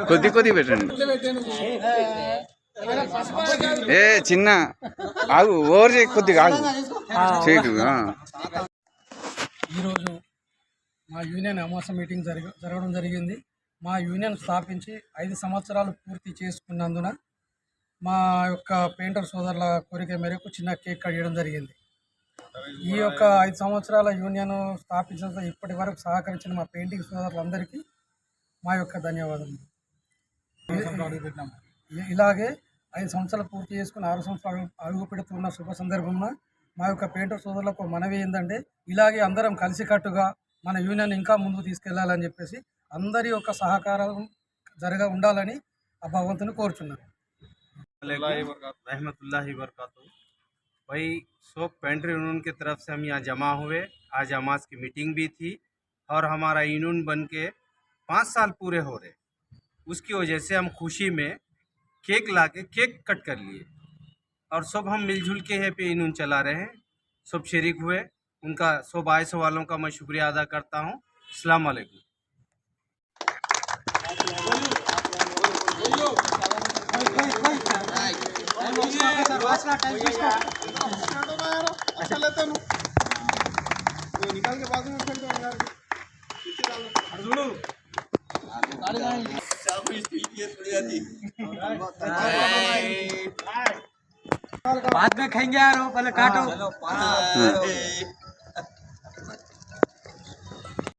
కొద్ది కొద్ది పెట్టండి. ఏ చిన్న ఆగు, ఓవర్ చేయి, కొద్దిగా ఆగు చేయకు. ఈరోజు మా యూనియన్ అమాస మీటింగ్ జరగడం జరిగింది. మా యూనియన్ స్థాపించి 5 సంవత్సరాలు పూర్తి చేసుకున్నందున మా యొక్క పెయింటర్ సోదరుల కోరిక మేరకు చిన్న కేక్ కట్ చేయడం జరిగింది. ఈ యొక్క 5 సంవత్సరాల యూనియన్ స్థాపించిన ఇప్పటి వరకు సహకరించిన మా పెయింటింగ్ సోదరులందరికీ మా యొక్క ధన్యవాదాలు. ఇలాగే 5 సంవత్సరాలు పూర్తి చేసుకుని 6 సంవత్సరాలు అడుగు పెడుతున్న శుభ సందర్భంలో మా యొక్క పెయింటర్ సోదరులకు మనవి ఏంటంటే, ఇలాగే అందరం కలిసికట్టుగా మన యూనియన్ ఇంకా ముందుకు తీసుకెళ్లాలని చెప్పేసి అందరి యొక్క సహకారం ఉండాలని ఆ భగవంతుని కోరుచున్నాను. रहमतुल्लाहि वबरकातुहू। भाई शोक पेंटर यूनियन की तरफ से हम यहाँ जमा हुए। आज हमास की मीटिंग भी थी और हमारा यूनियन बन के 5 साल पूरे हो रहे। उसकी वजह से हम खुशी में केक ला के केक कट कर लिए और सब हम मिलजुल के यहाँ पे यूनियन चला रहे हैं। सब शरीक हुए, उनका सब आए वालों का मैं शुक्रिया अदा करता हूँ। अस्सलाम वालेकुम। बाद में खाएंगे यार, पहले काटो।